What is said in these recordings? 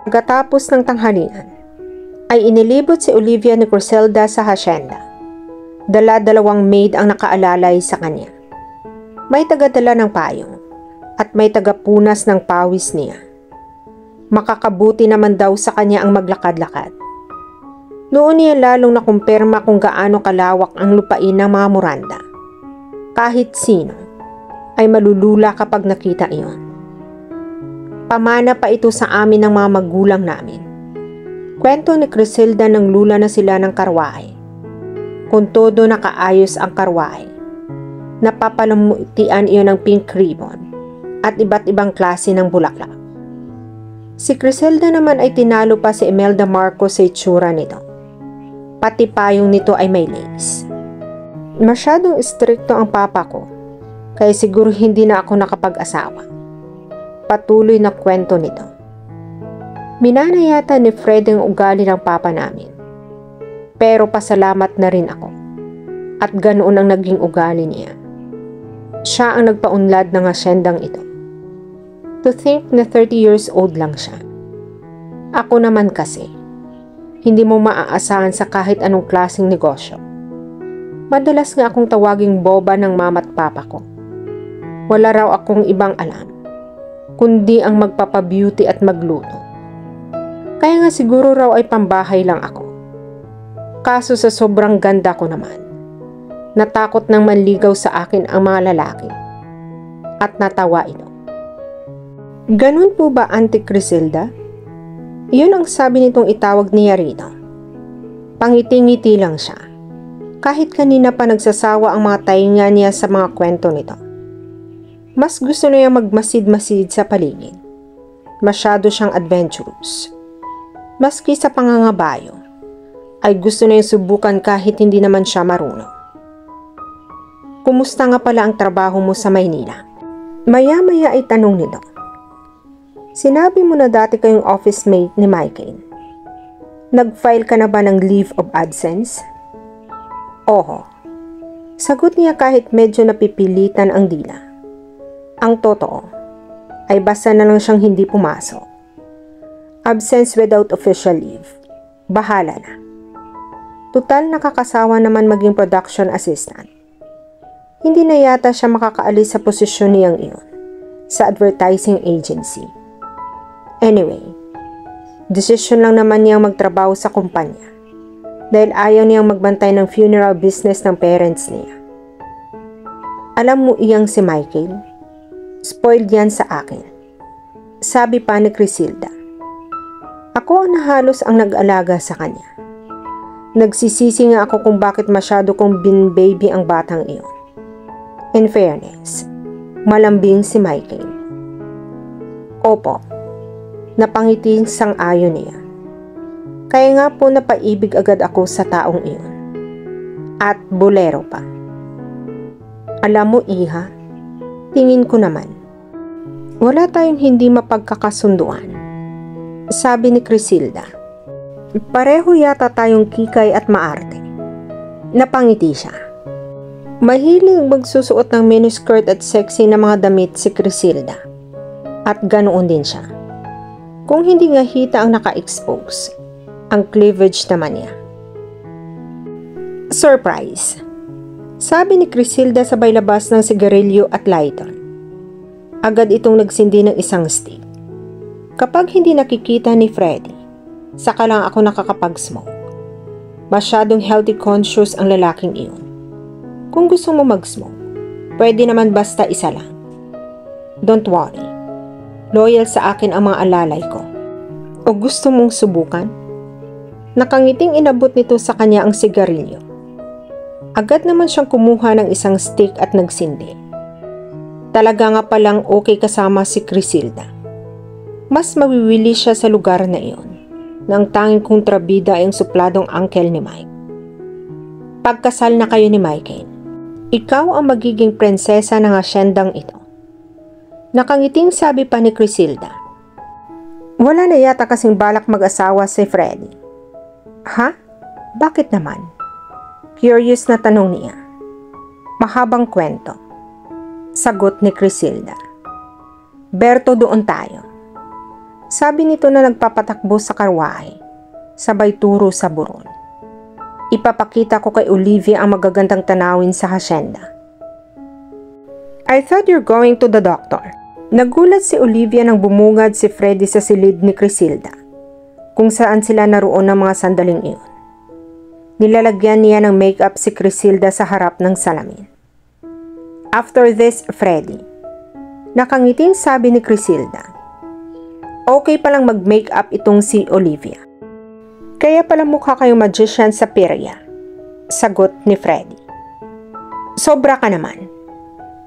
Pagkatapos ng tanghalian, ay inilibot si Olivia ni Griselda sa hasyenda. Dala-dalawang maid ang nakaalalay sa kanya. May tagadala ng payong at may tagapunas ng pawis niya. Makakabuti naman daw sa kanya ang maglakad-lakad. Noon niya lalong nakumpirma kung gaano kalawak ang lupain ng mga Miranda. Kahit sino ay malulula kapag nakita iyon. Pamana pa ito sa amin ng mga magulang namin. Kwento ni Griselda nang lula na sila ng karwahe. Kung todo nakaayos ang karwahe, napapalamutian iyon ng pink ribbon at iba't ibang klase ng bulaklak. Si Griselda naman ay tinalo pa si Imelda Marcos sa itsura nito. Pati payong nito ay may lace. Masyadong istrikto ang papa ko, kaya siguro hindi na ako nakapag-asawa. Patuloy na kwento nito. Minana yata ni Fred ang ugali ng papa namin. Pero pasalamat na rin ako. At ganoon ang naging ugali niya. Siya ang nagpaunlad ng asyendang ito. To think na 30 years old lang siya. Ako naman kasi, hindi mo maaasahan sa kahit anong klaseng negosyo. Madalas nga akong tawaging boba ng mama at papa ko. Wala raw akong ibang alam, kundi ang magpapabeauty at magluto. Kaya nga siguro raw ay pambahay lang ako. Kaso sa sobrang ganda ko naman, natakot nang manligaw sa akin ang mga lalaki. At natawa ito. Ganun po ba, Auntie Griselda? Iyon ang sabi nitong itawag niya rito. Pangiti-ngiti lang siya. Kahit kanina pa nagsasawa ang mga tainga niya sa mga kwento nito. Mas gusto niya magmasid-masid sa paligid. Masyado siyang adventurous. Maski sa pangangabayo, ay gusto na yung subukan kahit hindi naman siya marunong. Kumusta nga pala ang trabaho mo sa Maynila? Maya-maya ay tanong nito. Sinabi mo na dati kayong office mate ni Michael. Nag-file ka na ba ng leave of absence? Oo. Sagot niya kahit medyo napipilitan ang dila. Ang totoo ay basta na lang siyang hindi pumasok. Absence without official leave. Bahala na. Tutal nakakasawa naman maging production assistant. Hindi na yata siya makakaalis sa posisyon niyang iyon sa advertising agency. Anyway, desisyon lang naman niyang magtrabaho sa kumpanya dahil ayaw niyang magbantay ng funeral business ng parents niya. Alam mo iyang si Michael? Spoiled yan sa akin. Sabi pa ni Griselda. Ako ang halos ang nag-alaga sa kanya. Nagsisisi nga ako kung bakit masyado kong bin-baby ang batang iyon. In fairness, malambing si Michael. Opo, napangiting sang-ayon niya. Kaya nga po napaibig agad ako sa taong iyon. At bolero pa. Alam mo, Iha, tingin ko naman, wala tayong hindi mapagkakasunduan. Sabi ni Griselda. Pareho yata tayong kikay at maarte. Napangiti siya. Mahilig magsusuot ng miniskirt at sexy na mga damit si Griselda. At ganoon din siya. Kung hindi nga hita ang naka-expose, ang cleavage naman niya. Surprise! Sabi ni Griselda sabay labas ng sigarilyo at lighter. Agad itong nagsindi ng isang stick. Kapag hindi nakikita ni Freddy, saka lang ako nakakapag-smoke. Masyadong healthy conscious ang lalaking iyon. Kung gusto mo mag-smoke, pwede naman basta isa lang. Don't worry. Loyal sa akin ang mga alalay ko. O gusto mong subukan? Nakangiting inabot nito sa kanya ang sigarilyo. Agad naman siyang kumuha ng isang stick at nagsindi. Talaga nga palang okay kasama si Griselda. Mas mawiwili siya sa lugar na iyon. Nang tanging kontrabida ay ang supladong uncle ni Mike. Pagkasal na kayo ni Michael, ikaw ang magiging prinsesa ng asyendang ito. Nakangiting sabi pa ni Griselda. Wala na yata kasing balak mag-asawa si Freddy. Ha? Bakit naman? Curious na tanong niya. Mahabang kwento. Sagot ni Griselda. Berto, doon tayo. Sabi nito na nagpapatakbo sa karwahe, sabay turo sa burol. Ipapakita ko kay Olivia ang magagandang tanawin sa hasyenda. I thought you're going to the doctor. Nagulat si Olivia nang bumungad si Freddy sa silid ni Crisilda, kung saan sila naroon ng mga sandaling iyon. Nilalagyan niya ng makeup si Crisilda sa harap ng salamin. After this, Freddy. Nakangiting sabi ni Crisilda. Okay palang mag-makeup itong si Olivia. Kaya pala mukha kayong magician sa perya. Sagot ni Freddy. Sobra ka naman.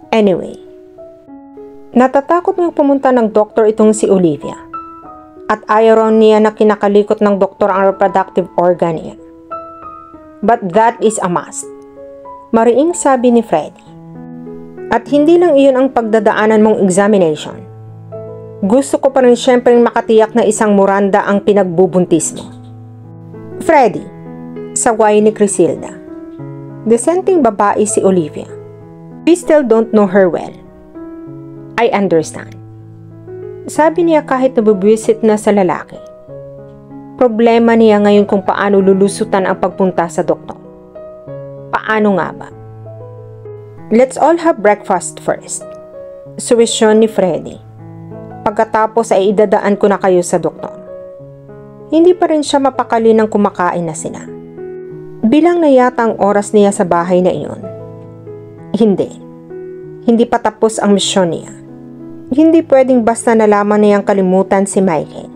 Anyway. Natatakot ngang pumunta ng doktor itong si Olivia. At ayaw niya na kinakalikot ng doktor ang reproductive organ niya. But that is a must. Mariing sabi ni Freddy. At hindi lang iyon ang pagdadaanan mong examination. Gusto ko pa rin syempreng makatiyak na isang Miranda ang pinagbubuntis mo. Freddy, saway ni Crisilda. Desenting babae si Olivia. We still don't know her well. I understand. Sabi niya kahit nabubwisit na sa lalaki. Problema niya ngayon kung paano lulusutan ang pagpunta sa doktor. Paano nga ba? Let's all have breakfast first. Suwesyon ni Freddy. Pagkatapos ay idadaan ko na kayo sa doktor. Hindi pa rin siya mapakali nang kumakain na sila. Bilang na yata ang oras niya sa bahay na iyon. Hindi pa tapos ang misyon niya. Hindi pwedeng basta nalaman niyang kalimutan si Michael.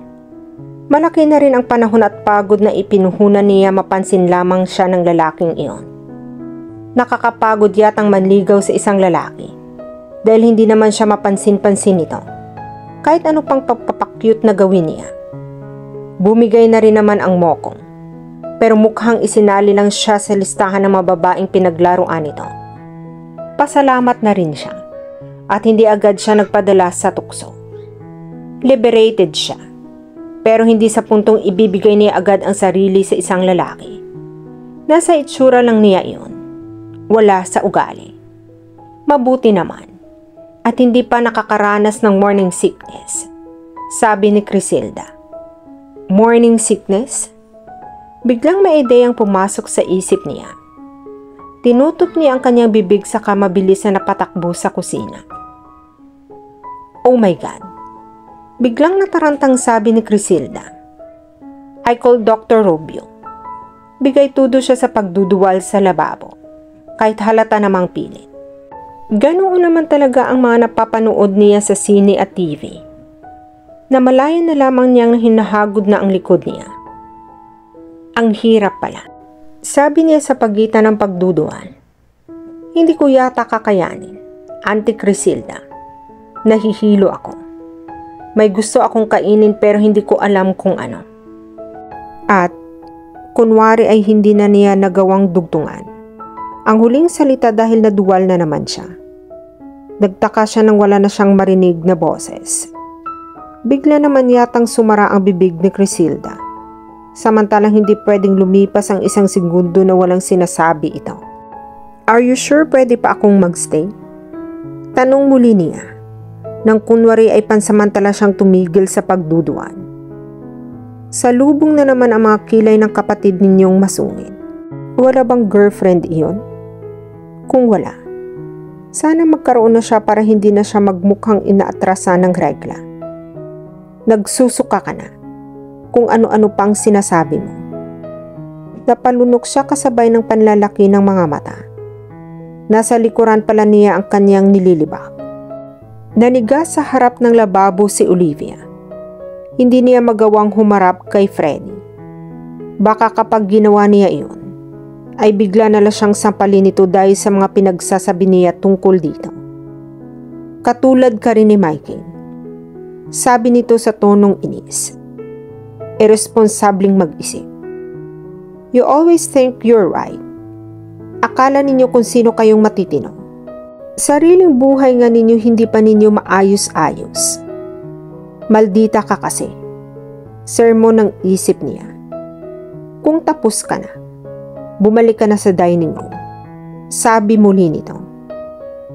Malaki na rin ang panahon at pagod na ipinuhunan niya mapansin lamang siya ng lalaking iyon. Nakakapagod yatang manligaw sa isang lalaki dahil hindi naman siya mapansin-pansin nito. Kahit ano pang pagpapakyut na gawin niya. Bumigay na rin naman ang mokong. Pero mukhang isinali lang siya sa listahan ng mga babaeng pinaglaruan nito. Pasalamat na rin siya at hindi agad siya nagpadala sa tukso. Liberated siya pero hindi sa puntong ibibigay niya agad ang sarili sa isang lalaki. Nasa itsura lang niya iyon. Wala sa ugali. Mabuti naman at hindi pa nakakaranas ng morning sickness. Sabi ni Crisilda. Morning sickness? Biglang may ideyang pumasok sa isip niya. Tinutup niya ang kanyang bibig saka mabilis na napatakbo sa kusina. Oh my God! Biglang natarantang sabi ni Crisilda. I called Dr. Rubio. Bigay tudo siya sa pagduduwal sa lababo. Kahit halata namang pilit. Ganoon naman talaga ang mga napapanood niya sa sine at TV. Namalayan na lamang niyang hinahagod na ang likod niya. Ang hirap pala. Sabi niya sa pagitan ng pagduduan. Hindi ko yata kakayanin. Auntie Crisilda. Nahihilo ako. May gusto akong kainin pero hindi ko alam kung ano. At kunwari ay hindi na niya nagawang dugtungan. Ang huling salita dahil naduwal na naman siya. Nagtaka siya nang wala na siyang marinig na boses. Bigla naman yatang sumara ang bibig ni Crisilda. Samantalang hindi pwedeng lumipas ang isang segundo na walang sinasabi ito. Are you sure pwede pa akong magstay? Tanong muli niya. Nang kunwari ay pansamantala siyang tumigil sa pagduduan. Salubong na naman ang mga kilay ng kapatid ninyong masungit. Wala bang girlfriend iyon? Kung wala, sana magkaroon na siya para hindi na siya magmukhang inaatrasan ng regla. Nagsusuka ka na kung ano-ano pang sinasabi mo. Napalunok siya kasabay ng panlalaki ng mga mata. Nasa likuran pala niya ang kanyang nililibak. Naniga sa harap ng lababo si Olivia. Hindi niya magawang humarap kay Freddy. Baka kapag ginawa niya iyon, ay bigla na lang siyang sampalin nito dahil sa mga pinagsasabi niya tungkol dito. Katulad ka rin ni Michael. Sabi nito sa tonong inis. Irresponsableng mag-isip. You always think you're right. Akala ninyo kung sino kayong matitino. Sariling buhay nga ninyo hindi pa ninyo maayos-ayos. Maldita ka kasi. Sermon ng isip niya. Kung tapos ka na, bumalik ka na sa dining room. Sabi muli nito.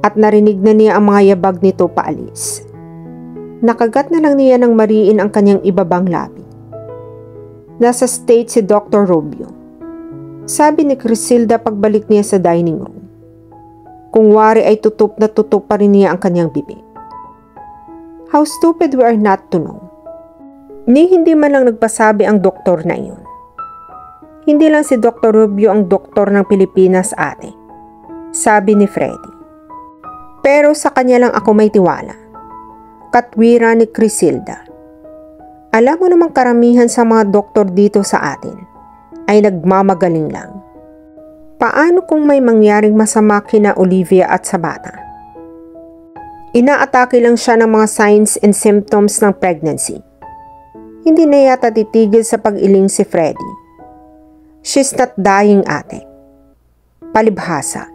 At narinig na niya ang mga yabag nito paalis. Nakagat na lang niya ng mariin ang kanyang ibabang labi. Nasa state si Dr. Rubio. Sabi ni Crisilda pagbalik niya sa dining room. Kung wari ay tutup na tutup pa rin niya ang kanyang bibig. How stupid we are not to know. Ni hindi man lang nagpasabi ang doktor na iyon. Hindi lang si Dr. Rubio ang doktor ng Pilipinas, ate. Sabi ni Freddy. Pero sa kanya lang ako may tiwala. Katwira ni Crisilda. Alam mo namang karamihan sa mga doktor dito sa atin ay nagmamagaling lang. Paano kung may mangyaring masama kina Olivia at sa bata? Inaatake lang siya ng mga signs and symptoms ng pregnancy. Hindi na yata titigil sa pag-iling si Freddy. She's not dying, ate. Palibhasa.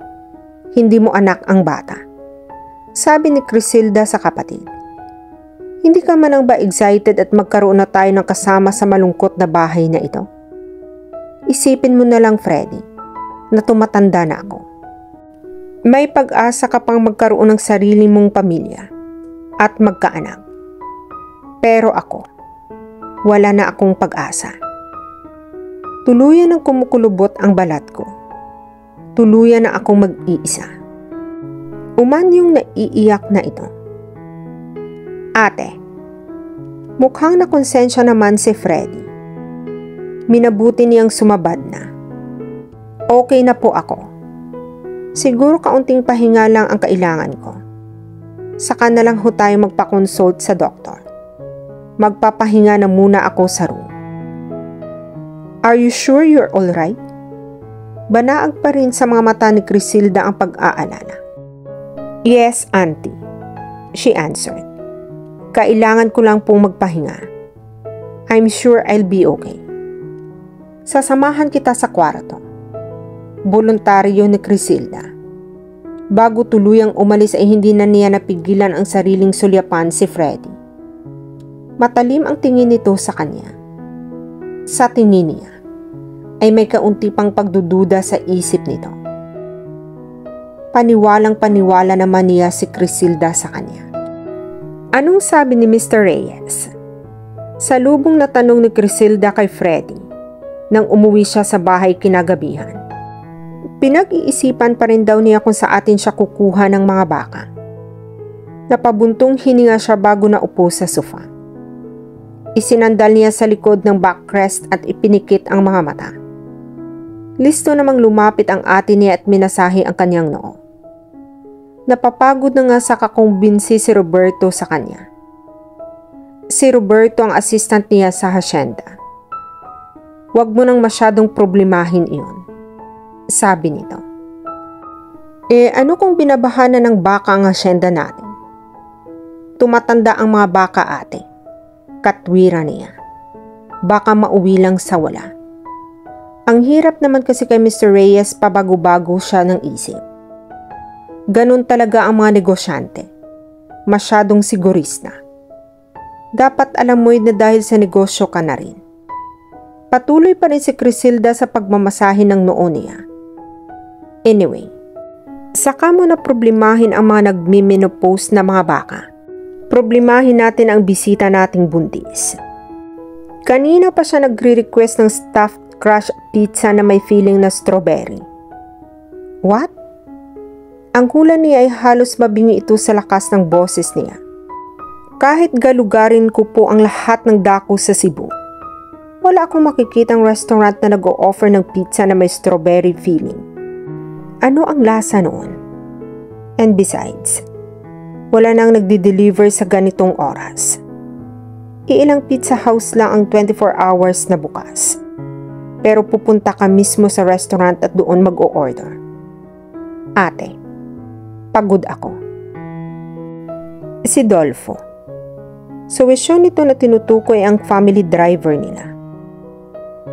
Hindi mo anak ang bata. Sabi ni Crisilda sa kapatid. Hindi ka man lang ba excited at magkaroon na tayo ng kasama sa malungkot na bahay na ito? Isipin mo na lang, Freddy, na tumatanda na ako. May pag-asa ka pang magkaroon ng sarili mong pamilya at magkaanak. Pero ako, wala na akong pag-asa. Tuluyan ng kumukulubot ang balat ko. Tuluyan na akong mag-iisa. Umanyong naiiyak na ito. Ate, mukhang nakonsensya naman si Freddy. Minabuti niyang sumabad na. Okay na po ako. Siguro kaunting pahinga lang ang kailangan ko. Saka na lang ho tayo magpa-consult sa doktor. Magpapahinga na muna ako sa room. Are you sure you're alright? Banaag pa rin sa mga mata ni Crisilda ang pag-aalala. Yes, auntie, she answered. Kailangan ko lang pong magpahinga. I'm sure I'll be okay. Sasamahan kita sa kwarto. Voluntaryo ni Crisilda. Bago tuluyang umalis ay hindi na niya napigilan ang sariling sulyapan si Freddy. Matalim ang tingin nito sa kanya. Sa tingin niya ay may kaunti pang pagdududa sa isip nito. Paniwalang paniwala naman niya si Crisilda sa kanya. Anong sabi ni Mr. Reyes? Salubong na tanong ni Crisilda kay Freddy nang umuwi siya sa bahay kinagabihan. Pinag-iisipan pa rin daw niya kung sa atin siya kukuha ng mga baka. Napabuntong hininga siya bago naupo sa sofa. Isinandal niya sa likod ng backrest at ipinikit ang mga mata. Listo namang lumapit ang ate niya at minasahe ang kanyang noo. Napapagod na nga sa kakumbinsi si Roberto sa kanya. Si Roberto ang assistant niya sa hacienda. Huwag mo nang masyadong problemahin iyon, sabi nito. Ano kung binabahanan ng baka ang hacienda natin? Tumatanda ang mga baka, ate. Katwira niya. Baka mauwi lang sa wala. Ang hirap naman kasi kay Mr. Reyes, pabago-bago siya ng isip. Ganun talaga ang mga negosyante. Masyadong sigurista. Dapat alam mo na dahil sa negosyo ka na rin. Patuloy pa rin si Crisilda sa pagmamasahin ng noo niya. Anyway, saka mo na problemahin ang mga nagmi-menopause na mga baka. Problemahin natin ang bisita nating buntis. Kanina pa siya nagre-request ng stuffed crushed pizza na may feeling na strawberry. What? Ang hula niya ay halos mabingi ito sa lakas ng boses niya. Kahit galugarin ko po ang lahat ng dako sa Cebu, wala akong makikitang restaurant na nag-o-offer ng pizza na may strawberry feeling. Ano ang lasa noon? And besides, wala nang nagdi-deliver sa ganitong oras. Iilang pizza house lang ang 24 hours na bukas. Pero pupunta ka mismo sa restaurant at doon mag-o-order. Ate, pagod ako. Si Dolfo. Suwesyon nito na tinutukoy ang family driver nila.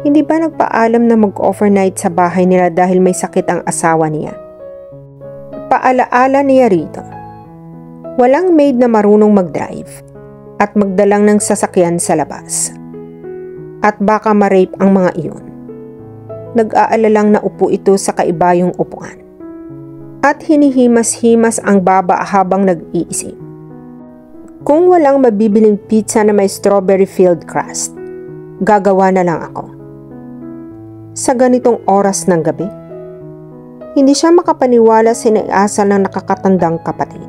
Hindi ba nagpaalam na mag-overnight sa bahay nila dahil may sakit ang asawa niya? Paalaala niya rito. Walang maid na marunong mag-drive at magdalang ng sasakyan sa labas. At baka ma-rape ang mga iyon. Nag-aalalang naupo ito sa kaibayong upuan. At hinihimas-himas ang baba habang nag-iisip. Kung walang mabibiling pizza na may strawberry-filled crust, gagawa na lang ako. Sa ganitong oras ng gabi, hindi siya makapaniwala sa iniasal ng nakakatandang kapatid.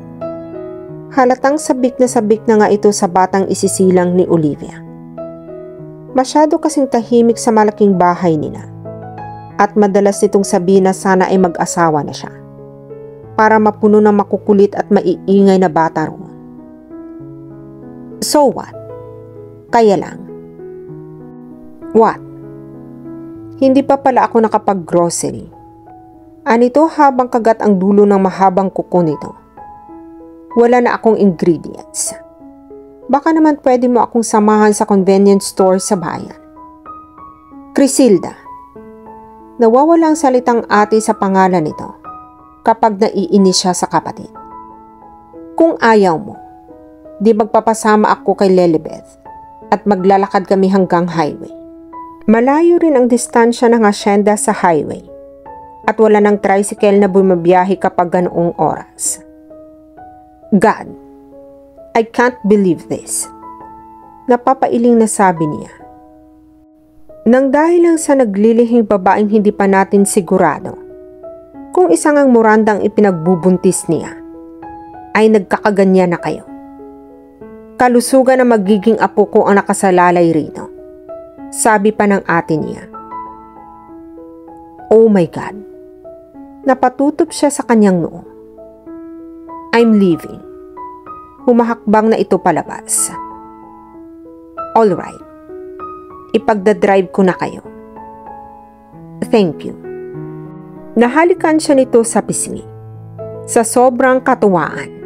Halatang sabik na nga ito sa batang isisilang ni Olivia. Masyado kasing tahimik sa malaking bahay nila at madalas nitong sabihin na sana ay mag-asawa na siya para mapuno ng makukulit at maiingay na bata roon. So what? Kaya lang. What? Hindi pa pala ako nakapag-grocery. Anito habang kagat ang dulo ng mahabang kuko nito. Wala na akong ingredients. Baka naman pwede mo akong samahan sa convenience store sa bayan. Crisilda. Nawawala ang salitang ate sa pangalan nito kapag naiinis siya sa kapatid. Kung ayaw mo, di magpapasama ako kay Lilibeth at maglalakad kami hanggang highway. Malayo rin ang distansya ng asyenda sa highway at wala ng tricycle na bumabiyahe kapag ganoong oras. God, I can't believe this. Napapailing na sabi niya. Nang dahil lang sa naglilihing babaeng hindi pa natin sigurado kung isang ang Mirandang ipinagbubuntis niya, ay nagkakaganyan na kayo. Kalusugan na magiging apo ko ang nakasalalay rito, sabi pa ng ate niya. Oh my God. Napatutup siya sa kanyang noo. I'm leaving. Humahakbang na ito palabas. Alright. Ipagdadrive ko na kayo. Thank you. Nahalikan siya nito sa pisngi. Sa sobrang katuwaan.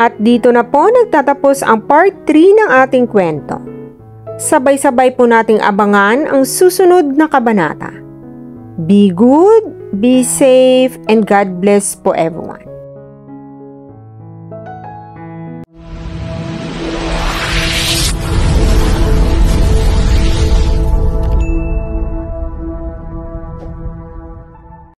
At dito na po nagtatapos ang part 3 ng ating kwento. Sabay-sabay po nating abangan ang susunod na kabanata. Be good, be safe, and God bless po everyone.